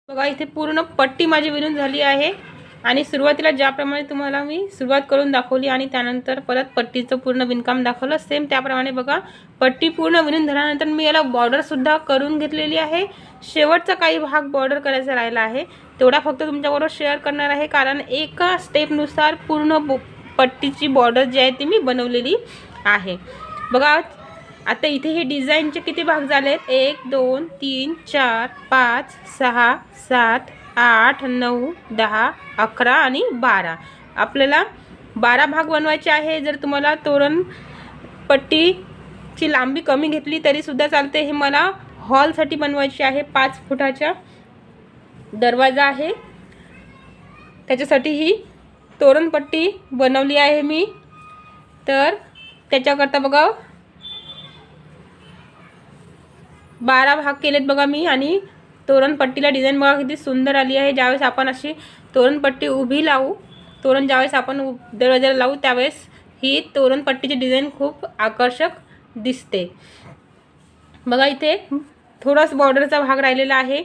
बघा इथे पूर्ण पट्टी माझी विणून झाली आहे आणि सुरुवातीला ज्याप्रमाणे तुम्हाला मी सुरुवात करून दाखवली आणि त्यानंतर परत पट्टीचं पूर्ण विणकाम दाखवलं, सेम त्याप्रमाणे बघा पट्टी पूर्ण विणून झाल्यानंतर मी याला बॉर्डरसुद्धा करून घेतलेली आहे. शेवटचा काही भाग बॉर्डर करायचा राहिला आहे, तेवढा फक्त तुमच्याबरोबर शेअर करणार आहे, कारण एका स्टेपनुसार पूर्ण पट्टीची बॉर्डर जी आहे ती मी बनवलेली आहे. बघा आता इथे हे डिझाईनचे किती भाग झालेत, 1 2 3 4 5 6 7 8 9 10 11 आणि 12. आपल्याला 12 भाग बनवायचे आहे. जर तुम्हाला तोरण पट्टीची लांबी कमी घेतली तरी सुद्धा चालते. हे मला हॉलसाठी बनवायची आहे. 5 फुटाचा दरवाजा आहे, त्याच्यासाठी ही तोरणपट्टी बनवली आहे मी. तर त्याच्याकरता बघा 12 भाग केलेत बघा मी. आणि तोरणपट्टीला डिझाईन बघा किती सुंदर आली आहे. ज्यावेळेस आपण अशी तोरणपट्टी उभी लावू, तोरण ज्यावेळेस आपण दरवाजाला लावू त्यावेळेस ही तोरणपट्टीची डिझाईन खूप आकर्षक दिसते. बघा इथे थोडाच बॉर्डरचा भाग राहिलेला आहे.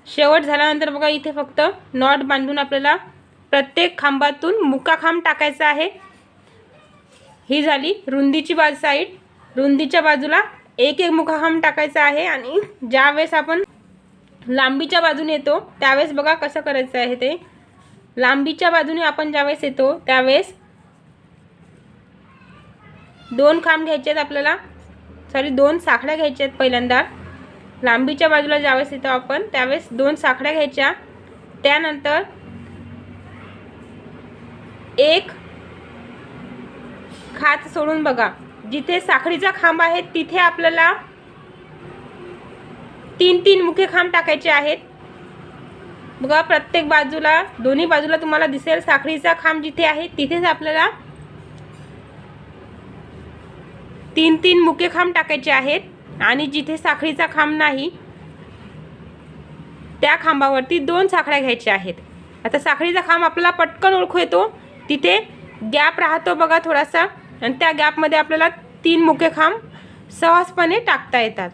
शेवट झाल्यानंतर बघा इथे फक्त नॉट बांधून आपल्याला प्रत्येक खांबातून मुका खांब टाकायचा आहे. ही झाली रुंदीची साईड. रुंदीच्या बाजूला एक एक मुका खांब टाकायचा आहे. आणि ज्यावेळेस आपण लांबीच्या बाजूने येतो त्यावेळेस बघा कसं करायचं आहे ते. लांबीच्या बाजूने आपण ज्यावेळेस येतो त्यावेळेस 2 खांब घ्यायचे आहेत आपल्याला, 2 साखळ्या घ्यायच्या आहेत. पहिल्यांदा लांबीच्या बाजूला ज्यावेळेस येतो आपण त्यावेळेस 2 साखळ्या घ्यायच्या. त्यानंतर एक खाच सोडून बघा जिथे साखळीचा खांब आहे तिथे आपल्याला 3-3 मुखे खांब टाकायचे आहेत. बघा प्रत्येक बाजूला दोन्ही बाजूला तुम्हाला दिसेल साखळीचा खांब जिथे आहे तिथेच आपल्याला 3-3 मुखे खांब टाकायचे आहेत. आणि जिथे साखळीचा खांब नाही त्या खांबावरती 2 साखळ्या घ्यायच्या आहेत. आता साखळीचा खांब आपल्याला पटकन ओळखू येतो, तिथे गॅप राहतो बघा थोडासा, आणि त्या गॅपमध्ये आपल्याला 3 मुखे खांब सहजपणे टाकता येतात.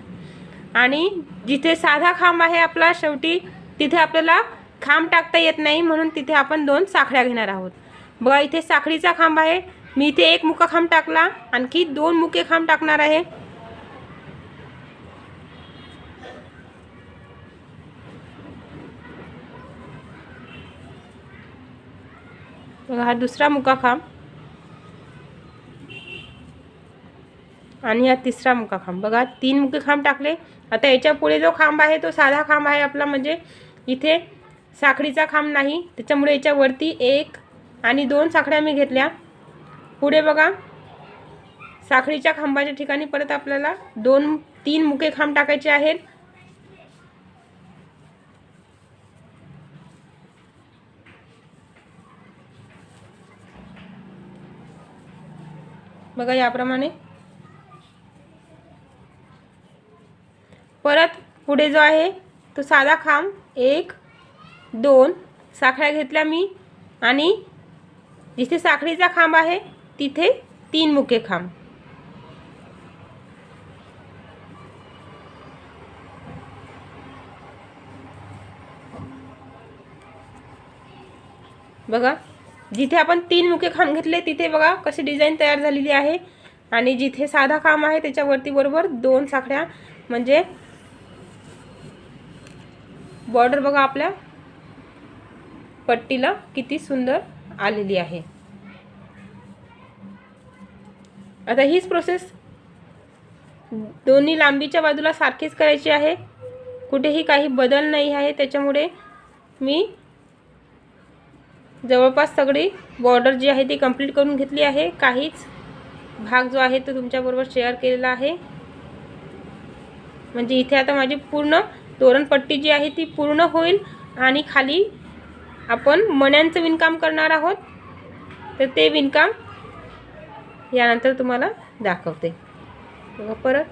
आणि जिथे साधा खांब आहे आपला शेवटी तिथे आपल्याला खांब टाकता येत नाही, म्हणून तिथे आपण 2 साखळ्या घेणार आहोत. बघा इथे साखळीचा खांब आहे, मी इथे 1 मुका खांब टाकला, आणखी 2 मुके खांब टाकणार आहे. बघा हा दुसरा मुका खांब आणि हा तिसरा मुका खांब. बघा 3 मुके खांब टाकले. आता याच्या पुढे जो खांब आहे तो साधा खांब आहे आपला, म्हणजे इथे साखळीचा खांब नाही, त्याच्यामुळे याच्यावरती 1 आणि 2 साखळ्या मी घेतल्या. पुढे बघा साखळीच्या खांबाच्या ठिकाणी परत आपल्याला 2-3 मुके खांब टाकायचे आहेत. बघा याप्रमाणे. परत पुढे जो आहे तो साधा खांब 1-2 साखळ्या घेतल्या मी, आणि जिथे साखळीचा खांब आहे तिथे 3 मुके खांब. बघा जिथे आपण 3 मुके खांब घेतले तिथे बघा कशी डिझाईन तयार झालेली आहे. आणि जिथे साधा खांब आहे त्याच्यावरती बरोबर 2 साखळ्या, म्हणजे बॉर्डर बघा आपल्या पट्टीला किती सुंदर आलेली आहे. आता हीच प्रोसेस दोन्ही लांबीच्या बाजूला सारखीच करायची आहे, कुठेही काही बदल नाही आहे. त्याच्यामुळे मी जवळपास सगळी बॉर्डर जी आहे ती कंप्लीट करून घेतली आहे. काहीच भाग जो आहे तो तुमच्याबरोबर शेअर केलेला आहे. म्हणजे इथे आता माझी पूर्ण तोरणपट्टी जी आहे ती पूर्ण होईल. आणि खाली आपण मण्यांचं विणकाम करणार आहोत, तर ते विणकाम यानंतर तुम्हाला दाखवते. बघा परत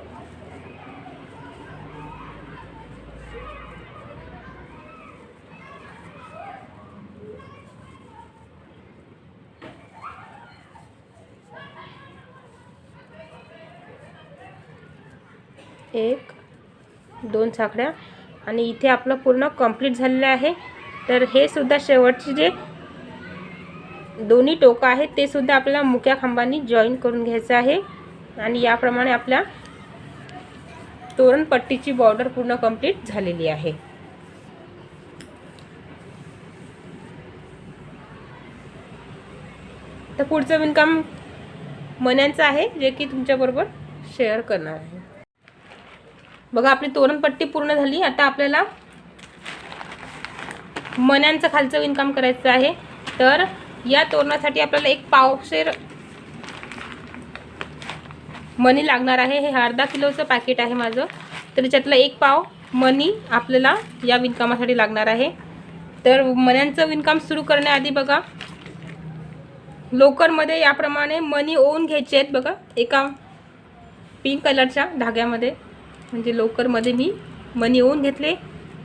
1 2 साखळ्या आणि इथे आपलं पूर्ण कंप्लीट झालेलं आहे. तर हे सुद्धा शेवटचे जे दोन्ही टोकं आहेत ते सुद्धा आपल्याला मुक्या खांबांनी जॉईन करून घ्यायचं आहे. आणि याप्रमाणे आपल्या तोरणपट्टीची बॉर्डर पूर्ण कंप्लीट झालेली आहे. तर पुढचं विणकाम मण्यांचं आहे जे की तुमच्याबरोबर शेअर करणार आहे. बघा आपली तोरणपट्टी पूर्ण झाली. आता आपल्याला मण्यांचं खालचं विणकाम करायचं आहे. तर या तोरणासाठी आपल्याला एक पावशेर मणी लागणार आहे. हे अर्धा किलोचं पॅकेट आहे माझं. तर त्याच्यातला 1 पाव मणी आपल्याला या विणकामासाठी लागणार आहे. तर मण्यांचं विणकाम सुरू करण्याआधी बघा लोकरमध्ये याप्रमाणे मणी ओवून घ्यायचे आहेत. बघा एका पिंक कलरच्या धाग्यामध्ये म्हणजे लोकरमध्ये मी मणी ओवून घेतले.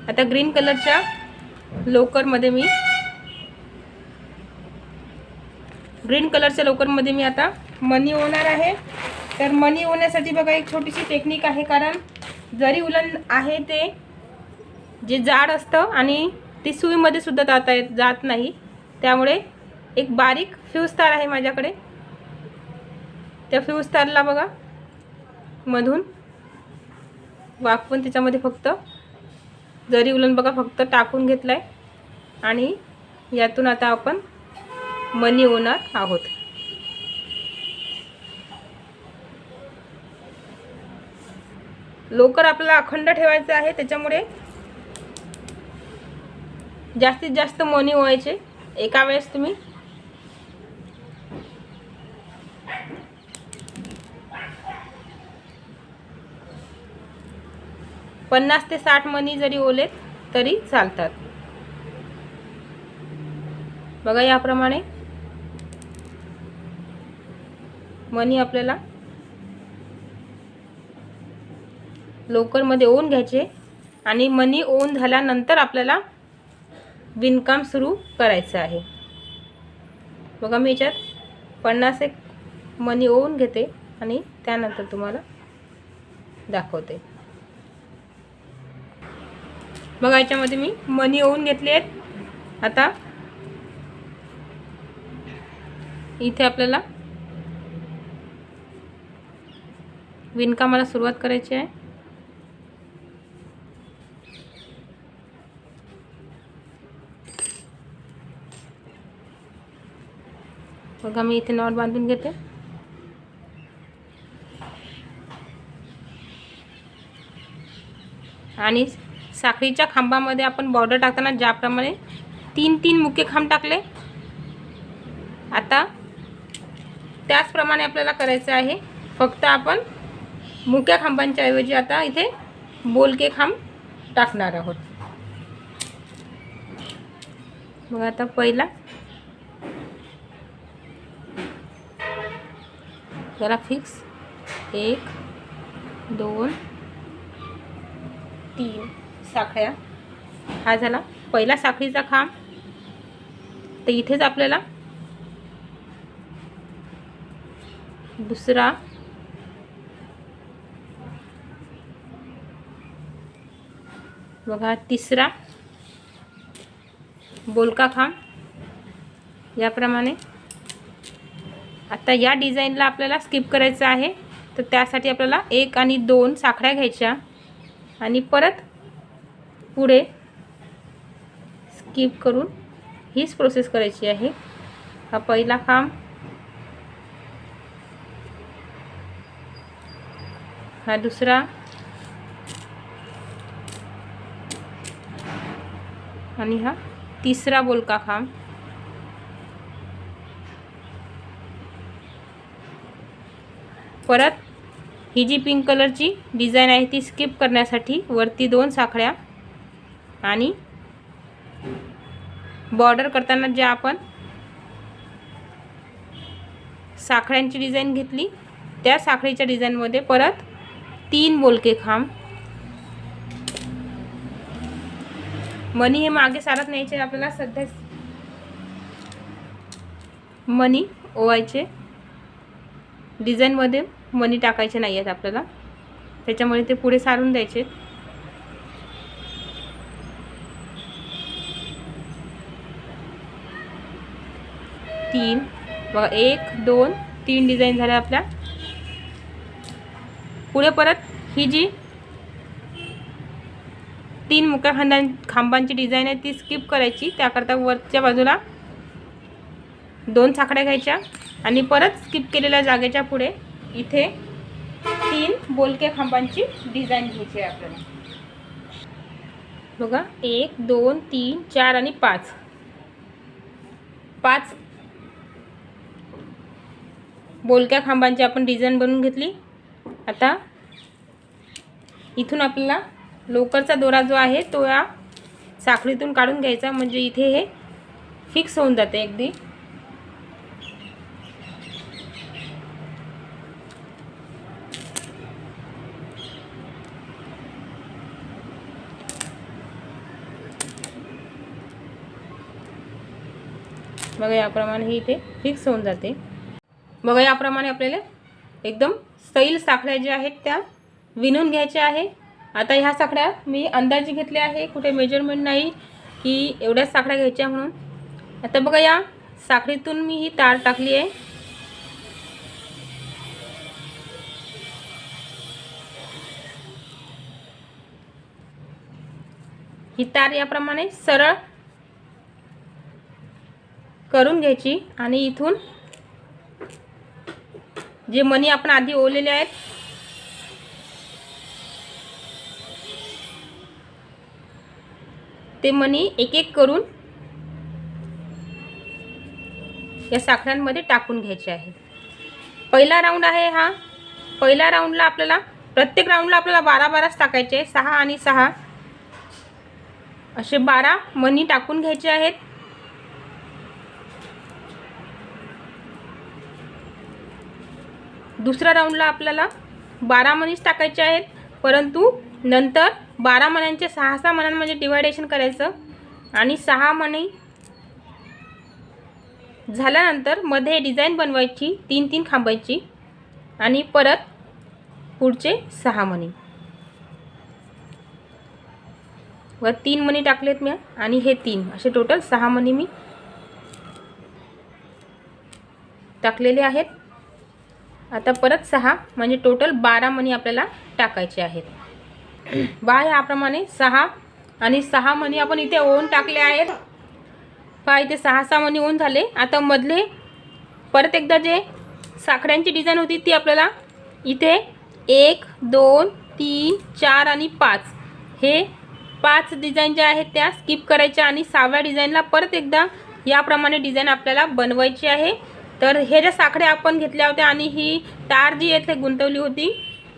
आता ग्रीन कलरच्या लोकरमध्ये मी आता मणी ओवणार आहे. तर मणी ओवण्यासाठी बघा एक छोटीशी टेक्निक आहे. कारण जरी उलन आहे ते जे जाड असतं आणि ती सुईमध्ये सुद्धा जात नाही. त्यामुळे एक बारीक फ्यूज तार आहे माझ्याकडे. त्या फ्यूज तारला बघा मधून वाकवून त्याच्यामध्ये फक्त जरी उलन बघा फक्त टाकून घेतलाय आणि यातून आता आपण मणी ओवणार आहोत. लोकर आपल्याला अखंड ठेवायचं आहे. त्याच्यामुळे जास्तीत जास्त मणी ओवायचे एका वेळेस. तुम्ही पन्नास ते 60 मणी जरी ओवलेत तरी चालतात. बघा याप्रमाणे मणी आपल्याला लोकरमध्ये ओवून घ्यायचे आणि मणी ओवून झाल्यानंतर आपल्याला विणकाम सुरू करायचं आहे. बघा मी याच्यात 50 एक मणी ओवून घेते आणि त्यानंतर तुम्हाला दाखवते. बघा याच्यामध्ये मी मणी ओवून घेतले आहेत. आता इथे आपल्याला विणकामाला सुरुवात करायची आहे. बघा मी इथे नॉट बांधून घेते. आणि साखळीच्या खांबामध्ये आपण बॉर्डर टाकताना ज्याप्रमाणे 3 मुके खांब टाकले आता त्याचप्रमाणे आपल्याला करायचं आहे. फक्त आपण मुक्या खांबांच्या ऐवजी आता इथे बोलके खांब टाकणार आहोत. बघा आता पहिला जरा फिक्स 1 2 3 साखळ्या. हा झाला पहिला साखळीचा खांब. तर इथेच आपल्याला दुसरा बघा तिसरा बोलका खांब याप्रमाणे. आता या डिझाईनला आपल्याला स्किप करायचं आहे. तर त्यासाठी आपल्याला 1 आणि 2 साखळ्या घ्यायच्या आणि परत पुढे स्किप करून हीच प्रोसेस करायची आहे. हा पहिला खांब, हा दुसरा आणि हा तिसरा बोलका खांब. परत ही जी पिंक कलरची डिझाईन आहे ती स्किप करण्यासाठी वरती 2 साखळ्या आणि बॉर्डर करताना जे आपण साखळ्यांची डिझाईन घेतली त्या साखळीच्या डिझाईनमध्ये परत 3 बोलके खांब. मणी हे मागे सारत न्यायचे आपल्याला. सध्या मणी ओवायचे, डिझाईनमध्ये मणी टाकायचे नाही आहेत आपल्याला. त्याच्यामुळे ते पुढे सारून द्यायचे. तीन बघा, 1 2 3 डिझाईन झाल्या आपल्या. पुढे परत ही जी 3 मुक्या खांबांची डिझाईन आहे ती स्किप करायची. त्याकरता वरच्या बाजूला 2 साखळ्या घ्यायच्या आणि परत स्किप केलेल्या जागेच्या पुढे इथे 3 बोलके खांबांची डिझाईन घ्यायची आहे आपल्याला. बघा 1 2 3 4 आणि 5 बोलक्या खांबांची आपण डिझाईन बनवून घेतली. आता इथून आपल्याला लोकरचा दोरा जो आहे तो या साखळीतून काढून घ्यायचा, म्हणजे इथे हे फिक्स होऊन जाते अगदी. बघा याप्रमाणे हे इथे फिक्स होऊन जाते. बघा याप्रमाणे आपल्याला एकदम सैल साखळ्या ज्या आहेत त्या विणून घ्यायच्या आहे. आता ह्या साखळ्या मी अंदाजे घेतल्या आहे, कुठे मेजरमेंट नाही की एवढ्याच साखळ्या घ्यायच्या म्हणून. आता बघा या साखळीतून मी ही तार टाकली आहे. ही तार याप्रमाणे सरळ करून घ्यायची आणि इथून जे मणी आपण आधी ओवलेले आहेत ते मणी एक एक करून या साखळ्यांमध्ये टाकून घ्यायचे आहे. पहिला राऊंड आहे हा. पहिल्या राऊंडला आपल्याला प्रत्येक राऊंडला आपल्याला 12 टाकायचे. 6 आणि 6 असे 12 मणी टाकून घ्यायचे आहेत. दुसऱ्या राऊंडला आपल्याला 12 मणीच टाकायचे आहेत, परंतु नंतर 12 मण्यांचे 6 मण्यांमध्ये डिवायडेशन करायचं आणि 6 मणी झाल्यानंतर मध्ये डिझाईन बनवायची 3-3 खांबांची आणि परत पुढचे 6 मणी व 3 मणी टाकलेत मी आणि हे 3 असे टोटल 6 मणी मी टाकलेले आहेत. आता परत 6 म्हणजे टोटल 12 मणी आपल्याला टाकायचे आहेत. याप्रमाणे 6 आणि 6 मणी आपण इथे ओवून टाकले आहेत. इथे 6 मणी ओवून झाले. आता मधले परत एकदा जे साखळ्यांची डिझाईन होती ती आपल्याला इथे 1 2 3 4 आणि 5 हे 5 डिझाईन ज्या आहेत त्या स्किप करायच्या आणि 6व्या डिझाईनला परत एकदा याप्रमाणे डिझाईन आपल्याला बनवायची आहे. तर हे ज्या साखळ्या आपण घेतल्या होत्या आणि ही तार जी येथे गुंतवली होती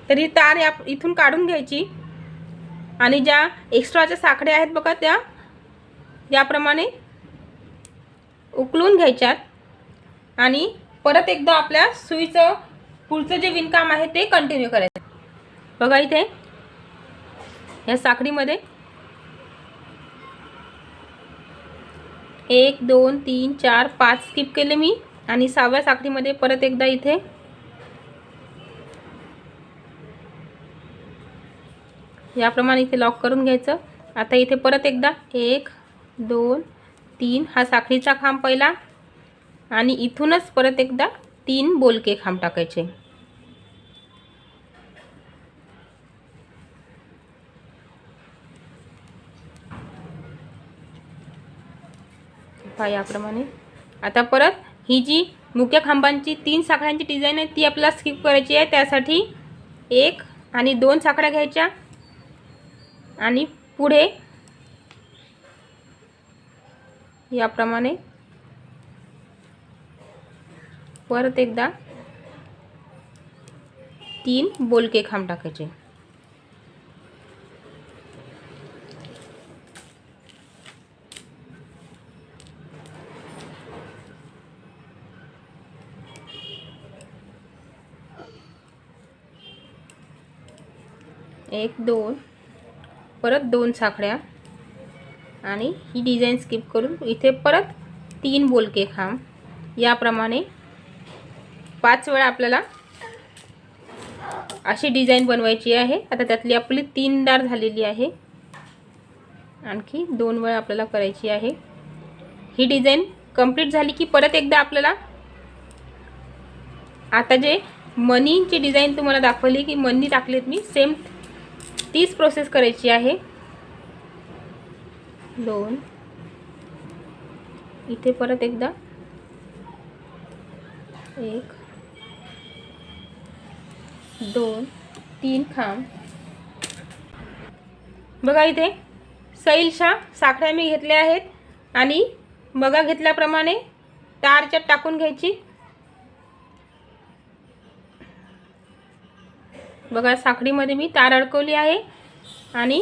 तर ही तार इथून काढून घ्यायची आणि ज्या एक्स्ट्राच्या साखळ्या आहेत बघा त्या याप्रमाणे उकलून घ्यायच्यात आणि परत एकदा आपल्या सुईचं पुढचं जे विणकाम आहे ते कंटिन्यू करायचं. बघा इथे या साखळीमध्ये 1 2 3 4 5 स्किप केले मी आणि 6व्या साखळीमध्ये परत एकदा इथे याप्रमाणे इथे लॉक करून घ्यायचं. आता इथे परत एकदा 1 2 3 हा साखळीचा खांब पहिला आणि इथूनच परत एकदा 3 बोलके खांब टाकायचे. याप्रमाणे आता परत ही जी मुख्य खांबांची 3 साखळ्यांची डिझाईन आहे ती आपल्याला स्किप करायची आहे. त्यासाठी 1 आणि 2 साखळ्या घ्यायच्या आणि पुढे याप्रमाणे परत एकदा 3 बोलके खांब टाकायचे. एक 2 परत 2 साखळ्या आणि ही डिझाईन स्किप करून इथे परत 3 बोलके खांब याप्रमाणे 5 वेळा आपल्याला अशी डिझाईन बनवायची आहे। आता त्यातली आपली 3 दार झालेली आहे, आणखी 2 वेळा आपल्याला करायची आहे। ही डिझाईन कंप्लीट झाली की परत एकदा आपल्याला आता जे मनीची डिझाईन तुम्हाला दाखवली की मनी टाकलेत मी, सेम तीच प्रोसेस करायची आहे। 2 इथे परत एकदा 1 2 3 खांब। बघा इथे सैलशा साखळ्या मी घेतल्या आहेत आणि बघा घेतल्याप्रमाणे तारच्या टाकून घ्यायची। बघा साखळीमध्ये मी तार अडकवली आहे आणि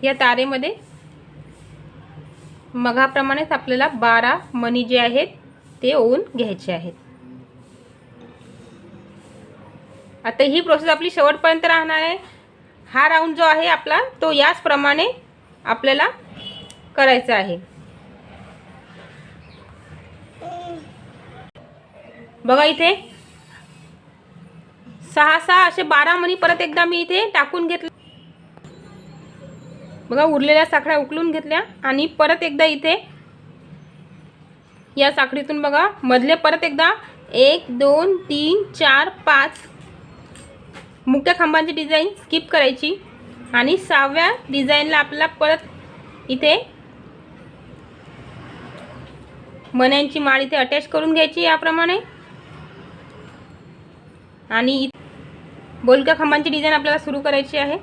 या तारेमध्ये मगाप्रमाणेच आपल्याला 12 मणी जे आहेत ते ओवून घ्यायचे आहेत। आता ही प्रोसेस आपली शेवटपर्यंत राहणार आहे। हा राऊंड जो आहे आपला तो याच प्रमाणे आपल्याला करायचा आहे। बघा इथे 6 असे 12 मणी परत एकदा मी इथे टाकून घेतले। बघा उरलेल्या साखळ्या उकलून घेतल्या आणि परत एकदा इथे या साखळीतून बघा मधले परत एकदा 1 2 3 4 5 मुक्या खांबांची डिझाईन स्किप करायची आणि 6व्या डिझाईनला आपल्याला परत इथे मण्यांची माळ इथे अटॅच करून घ्यायची याप्रमाणे आणि बोलक्या खांबांची डिझाईन आपल्याला सुरू करायची आहे।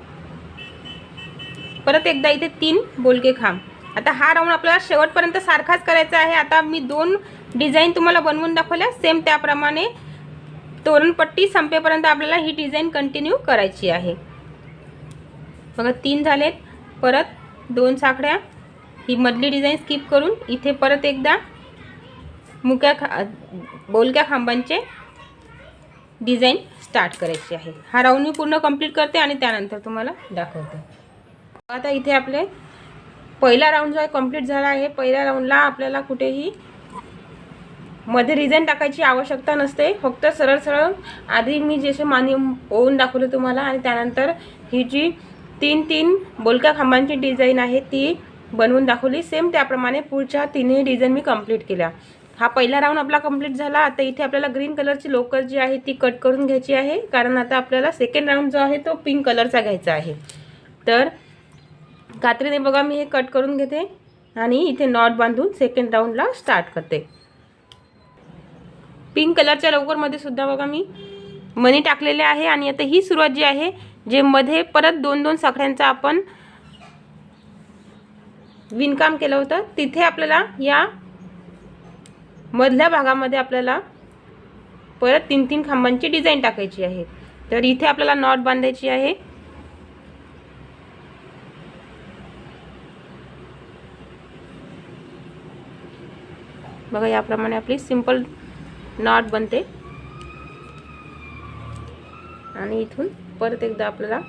परत एकदा इथे 3 बोलके खांब। आता हा राऊंड आपल्याला शेवटपर्यंत सारखाच करायचा आहे। आता मी 2 डिझाईन तुम्हाला बनवून दाखवल्या, सेम त्याप्रमाणे तोरणपट्टी संपेपर्यंत आपल्याला ही डिझाईन कंटिन्यू करायची आहे। बघा 3 झालेत, परत 2 साखळ्या, ही मधली डिझाईन स्किप करून इथे परत एकदा बोलक्या खांबांचे डिझाईन स्टार्ट करायची आहे। हा राऊंड मी पूर्ण कंप्लीट करते आणि त्यानंतर तुम्हाला दाखवते। आता इथे आपले पहिला राऊंड जो आहे कंप्लीट झाला आहे। पहिल्या राऊंडला आपल्याला कुठेही मध्ये डिझाईन टाकायची आवश्यकता नसते, फक्त सरळ सरळ आधी मी जसे मानी ओवून दाखवले तुम्हाला आणि त्यानंतर ही जी 3 बोलक्या खांबांची डिझाईन आहे ती बनवून दाखवली। सेम त्याप्रमाणे पुढच्या 3ही डिझाईन मी कंप्लीट केल्या। हा पहिला राऊंड आपला कंप्लीट झाला। आता इथे आपल्याला ग्रीन कलरची लोकर जी आहे ती कट करून घ्यायची आहे, कारण आता आपल्याला सेकंड राऊंड जो आहे तो पिंक कलरचा घ्यायचा आहे। तर कात्रीने बघा मी हे कट करून घेते आणि इथे नॉट बांधून सेकंड राऊंडला स्टार्ट करते। पिंक कलरच्या लोकरमध्ये सुद्धा बघा मी मणी टाकलेले आहे आणि आता ही सुरुवात जी आहे, जे मध्ये परत 2 साखळ्यांचा आपण विणकाम केलं होतं, तिथे आपल्याला या मधल्या भागामध्ये आपल्याला परत 3 खांबांची डिझाईन टाकायची आहे। तर इथे आपल्याला नॉट बांधायची आहे। बघा याप्रमाणे आपली सिंपल नॉट बनते आणि इथून परत एकदा आपल्याला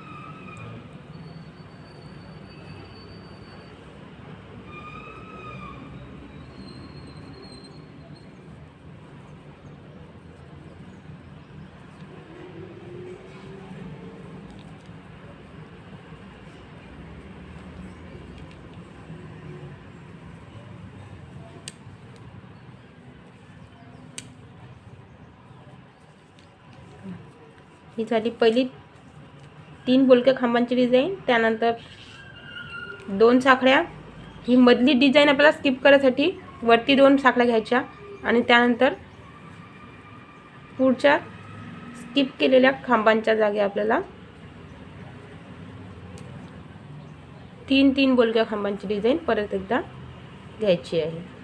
ही झाली पहिली 3 बोलक्या खांबांची डिझाईन। त्यानंतर 2 साखळ्या, ही मधली डिझाईन आपल्याला स्किप करायसाठी वरती 2 साखळ्या घ्यायच्या आणि त्यानंतर पुढच्या स्किप केलेल्या खांबांच्या जागी आपल्याला 3 बोलक्या खांबांची डिझाईन परत एकदा घ्यायची आहे।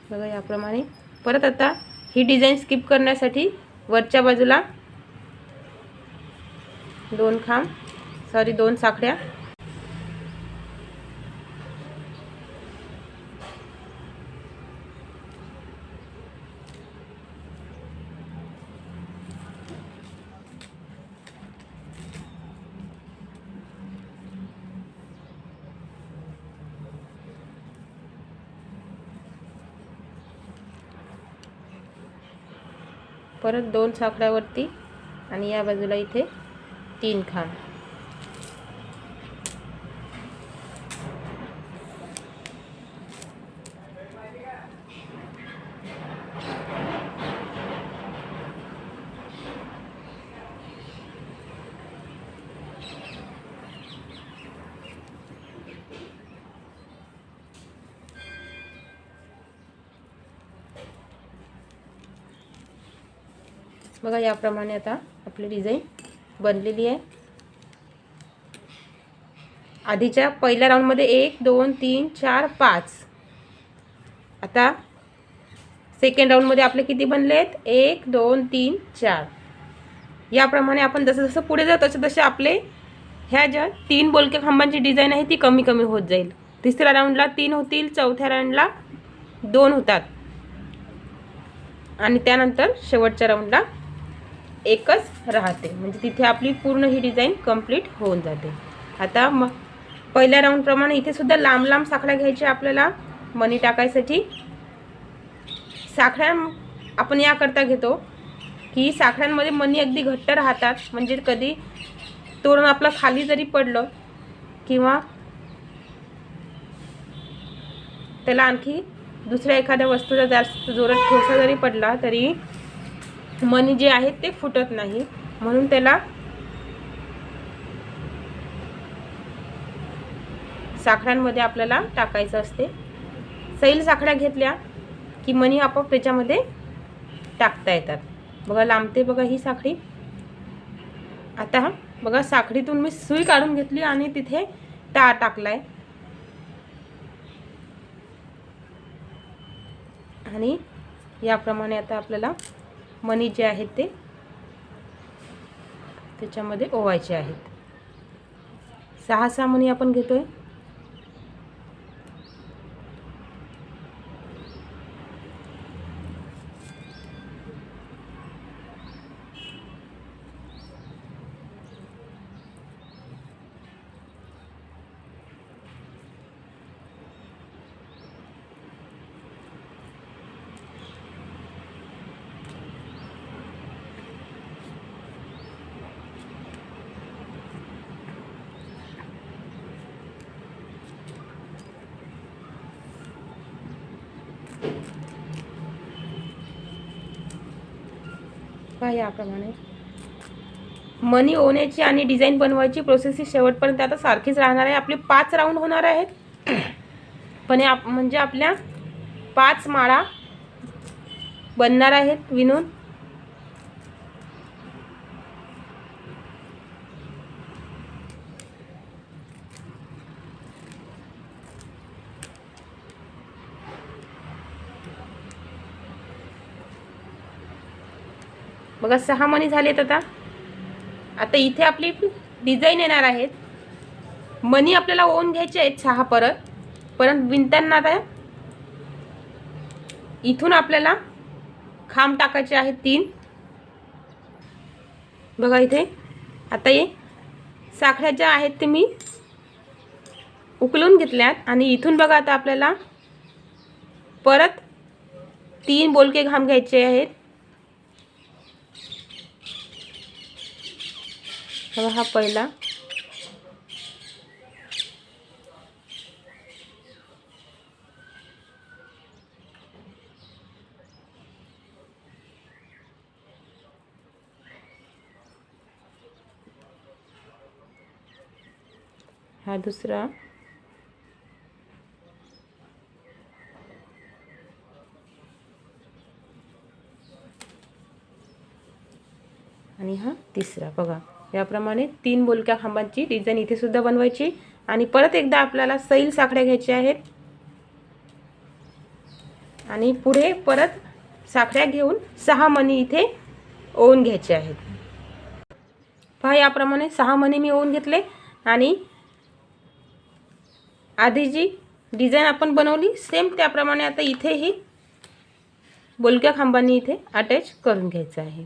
बघा याप्रमाणे परत आता ही डिझाईन स्किप करण्यासाठी वरच्या बाजूला 2 खांब सॉरी 2 साखळ्या. परत 2 साखळ्यावरती आणि या बाजूला इथे 3 खांब. बघा याप्रमाणे आता आपली डिझाईन बनलेली आहे. आधीच्या पहिल्या राऊंडमध्ये 1 2 3 4 5. आता सेकंड राऊंडमध्ये आपले किती बनले आहेत? 1 2 3 4. याप्रमाणे आपण जसं जसं पुढे जाऊ तसे तसे आपले ह्या ज्या 3 बोलके खांबांची डिझाईन आहे ती कमी कमी होत जाईल. तिसऱ्या राऊंडला 3 होतील, चौथ्या राऊंडला 2 होतात आणि त्यानंतर शेवटच्या राऊंडला एकच राहते. म्हणजे तिथे आपली पूर्ण ही डिझाईन कंप्लीट होऊन जाते. आता मग पहिल्या राऊंडप्रमाणे इथे सुद्धा लांब लांब साखळ्या घ्यायच्या आपल्याला मणी टाकायसाठी. साखळ्या आपण याकरता घेतो की साखळ्यांमध्ये मणी अगदी घट्ट राहतात. म्हणजे कधी तोरण आपलं खाली जरी पडलं किंवा त्याला आणखी दुसऱ्या एखाद्या वस्तूचा जास्त जोरात ठोसा जरी पडला तरी मणी जे आहेत ते फुटत नाही. म्हणून त्याला साखळ्यांमध्ये आपल्याला टाकायचं असते. सैल साखळ्या घेतल्या की मणी आपोआप त्याच्यामध्ये टाकता येतात. बघा लांबते बघा ही साखळी. आता बघा साखळीतून मी सुई काढून घेतली आणि तिथे टाळ टाकलाय आणि याप्रमाणे आता आपल्याला मणी जे आहेत ते त्याच्यामध्ये ओवायचे आहेत. 6 मणी आपण घेतोय. याप्रमाणे मणी ओवण्याची आणि डिझाईन बनवायची प्रोसेस ही शेवटपर्यंत आता सारखीच राहणार आहे. आपले 5 राऊंड होणार आहेत पण म्हणजे आपल्या 5 माळा बनणार आहेत विणून. बघा 6 मणी झालेत. आता इथे आपली डिझाईन येणार आहेत. मणी आपल्याला ओवून घ्यायचे आहेत 6 परत विणताना आता इथून आपल्याला खांब टाकायचे आहेत 3. बघा इथे आता हे साखळ्या ज्या आहेत ते मी उकलून घेतल्यात आणि इथून बघा आता आपल्याला परत 3 बोलके खांब घ्यायचे आहेत. बघा हा पहिला, हा दुसरा, आणि हा तिसरा. बघा याप्रमाणे 3 बोलक्या खांबांची डिझाईन इथे सुद्धा बनवायची आणि परत एकदा आपल्याला सैल साखळ्या घ्यायच्या आहेत आणि पुढे परत साखळ्या घेऊन 6 मणी इथे ओवून घ्यायचे आहेत. पहा याप्रमाणे 6 मणी मी ओवून घेतले आणि आधी जी डिझाईन आपण बनवली सेम त्याप्रमाणे आता इथेही बोलक्या खांबांनी इथे अटॅच करून घ्यायचं आहे.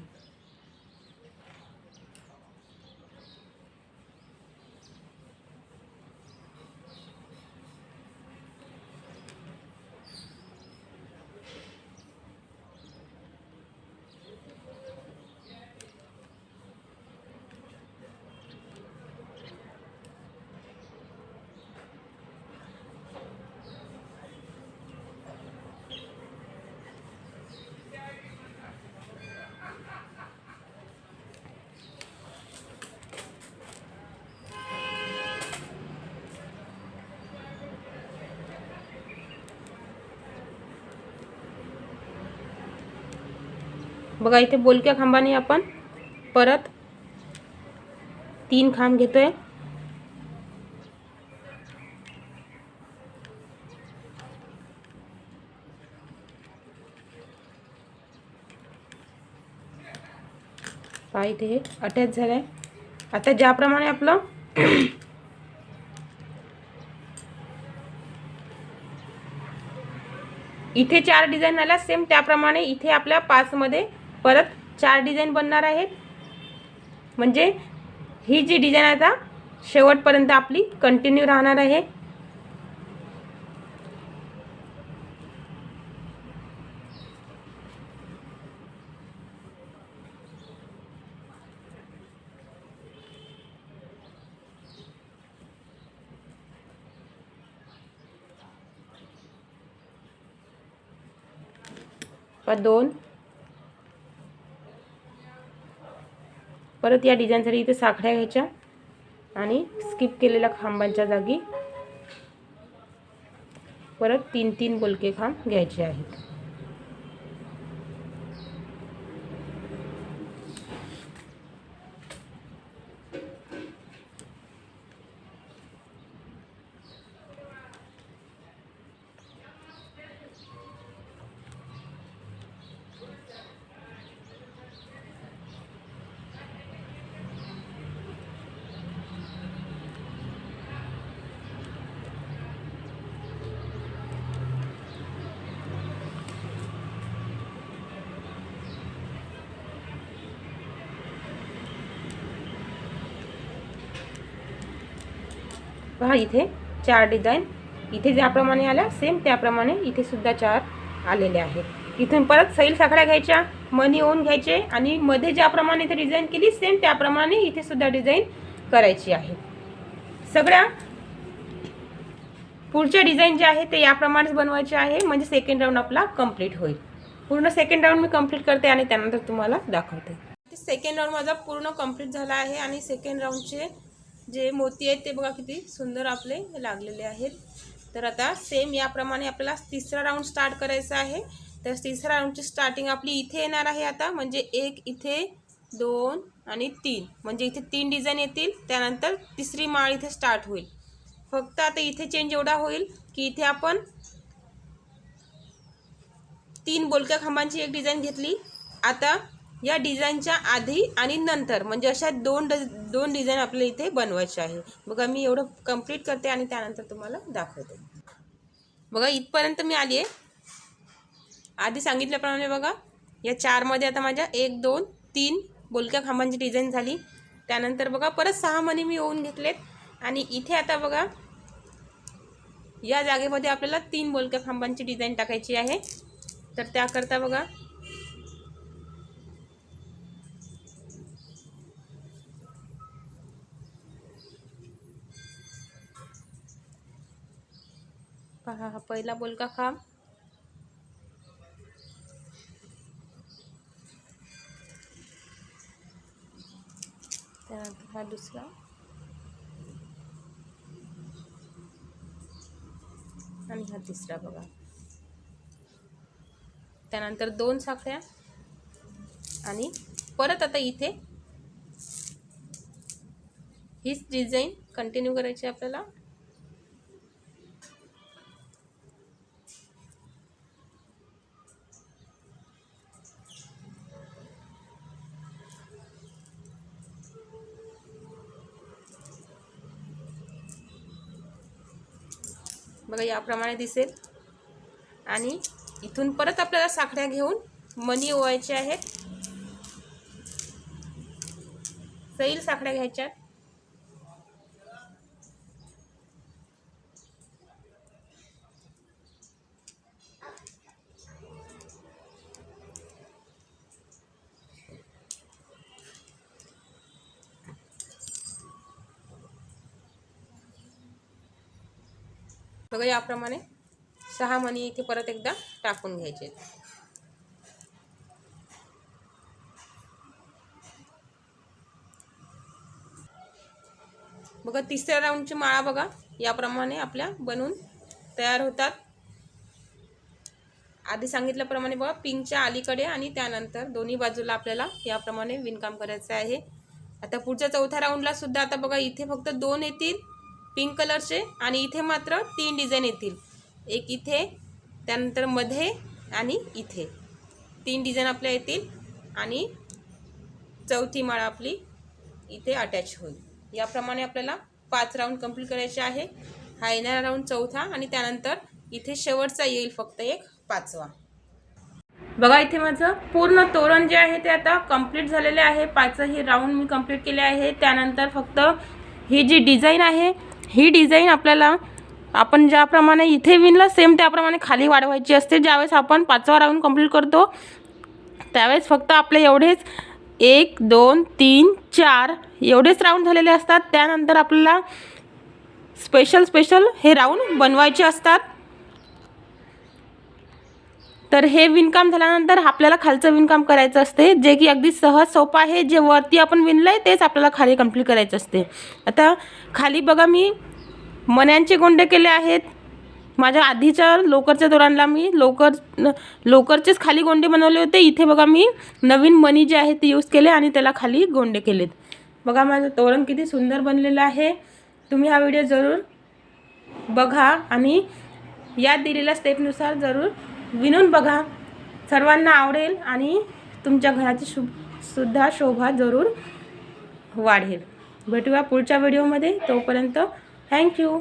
बघा इथे बोलक्या खांबाने आपण परत 3 खांब घेतोय. पहा इथे हे अटॅच झालंय. आता ज्याप्रमाणे आपलं इथे 4 डिझाईन आल्या सेम त्याप्रमाणे इथे आपल्या 5 मध्ये परत 4 डिझाईन बनणार आहेत. म्हणजे ही जी डिझाईन आता शेवटपर्यंत आपली कंटिन्यू राहणार आहे. दोन परत या डिझाईनसाठी इथे साखळ्या घ्यायच्या आणि स्किप केलेल्या खांबांच्या जागी परत 3-3 बोलके खांब घ्यायचे आहेत. पहा इथे 4 डिझाईन इथे ज्याप्रमाणे आल्या सेम त्याप्रमाणे इथे सुद्धा 4 आलेले आहेत. इथून परत सैल साखळ्या घ्यायच्या, मनी ओन घ्यायचे आणि मध्ये ज्याप्रमाणे इथे डिझाईन केली सेम त्याप्रमाणे इथे सुद्धा डिझाईन करायची आहे. सगळ्या पुढच्या डिझाईन जे आहे ते याप्रमाणेच बनवायचे आहे. म्हणजे सेकंड राऊंड आपला कंप्लीट होईल. पूर्ण सेकंड राऊंड मी कंप्लीट करते आणि त्यानंतर तुम्हाला दाखवते. सेकंड राऊंड माझा पूर्ण कंप्लीट झाला आहे आणि सेकंड राऊंडचे जे मोती आहेत ते बघा किती सुंदर आपले लागलेले आहेत. तर आता सेम याप्रमाणे आपल्याला तिसरा राऊंड स्टार्ट करायचा आहे. तर तिसरा राऊंडची स्टार्टिंग आपली इथे येणार आहे. आता म्हणजे 1 इथे, 2 आणि 3 म्हणजे इथे 3 डिझाईन येतील. त्यानंतर तिसरी माळ इथे स्टार्ट होईल. फक्त आता इथे चेंज एवढा होईल की इथे आपण 3 बोलक्या खांबांची एक डिझाईन घेतली. आता या डिझाईनच्या आधी आणि नंतर म्हणजे अशा दोन डिझाईन आपल्याला इथे बनवायचे आहे. बघा मी एवढं कंप्लीट करते आणि त्यानंतर तुम्हाला दाखवते. बघा इथपर्यंत मी आली आहे. आधी सांगितल्याप्रमाणे बघा या 4 मध्ये आता माझ्या 1, 2, 3 बोलक्या खांबांची डिझाईन झाली. त्यानंतर बघा परत 6 मणी मी ओवून घेतलेत आणि इथे आता बघा या जागेमध्ये आपल्याला 3 बोलक्या खांबांची डिझाईन टाकायची आहे. तर त्याकरता बघा पहा हा पहिला बोलका खांब, त्यानंतर हा दुसरा आणि हा तिसरा बघा. त्यानंतर 2 साखळ्या आणि परत आता इथे हीच डिझाईन कंटिन्यू करायची आपल्याला. बघा याप्रमाणे दिसेल. आणि इथून परत आपल्याला साखळ्या घेऊन मणी ओवायचे आहेत. सैल साखळ्या घ्यायच्या. बघा याप्रमाणे 6 मणी इथे परत एकदा टाकून घ्यायचे. बघा तिसऱ्या राऊंडची माळा बघा याप्रमाणे आपल्या बनून तयार होतात. आधी सांगितल्याप्रमाणे बघा पिंकच्या अलीकडे आणि त्यानंतर दोन्ही बाजूला आपल्याला याप्रमाणे विणकाम करायचं आहे. आता पुढच्या चौथ्या राऊंडला सुद्धा आता बघा इथे फक्त 2 येतील पिंक कलरचे आणि इथे मात्र 3 डिझाईन येतील. एक इथे, त्यानंतर मध्ये आणि इथे 3 डिझाईन आपल्या येतील आणि चौथी माळा आपली इथे अटॅच होईल. याप्रमाणे आपल्याला 5 राऊंड कंप्लीट करायचे आहे. हा येणारा राऊंड चौथा आणि त्यानंतर इथे शेवटचा येईल फक्त एक 5वा. बघा इथे माझं पूर्ण तोरण जे आहे ते आता कंप्लीट झालेले आहे. 5ही राऊंड मी कंप्लीट केले आहे. त्यानंतर फक्त ही जी डिझाईन आहे ही डिझाईन आपल्याला आपण ज्याप्रमाणे इथे विणलं सेम त्याप्रमाणे खाली वाढवायची असते. ज्यावेळेस आपण 5वा राऊंड कंप्लीट करतो त्यावेळेस फक्त आपले एवढेच 1 2 3 4 एवढेच राऊंड झालेले असतात. त्यानंतर आपल्याला स्पेशल हे राऊंड बनवायचे असतात. तर हे विणकाम झाल्यानंतर आपल्याला खालचं विणकाम करायचं असते, जे की अगदी सहज सोपं आहे. जे वरती आपण विणलंय तेच आपल्याला खाली कंप्लीट करायचं असते. आता खाली बघा मी मण्यांचे गोंडे केले आहेत. माझ्या आधीच्या लोकरच्या तोरणला मी लोकरचेच खाली गोंडे बनवले होते. इथे बघा मी नवीन मणी जे आहे ते यूज केले आणि त्याला खाली गोंडे केलेत. बघा माझं तोरण किती सुंदर बनलेलं आहे. तुम्ही हा व्हिडिओ जरूर बघा आणि या दिलेल्या स्टेपनुसार जरूर विणून बघा. सर्वांना आवडेल आणि तुमच्या घराची सुद्धा शोभा जरूर वाढेल. भेटूया पुढच्या व्हिडिओमध्ये. तोपर्यंत थँक्यू.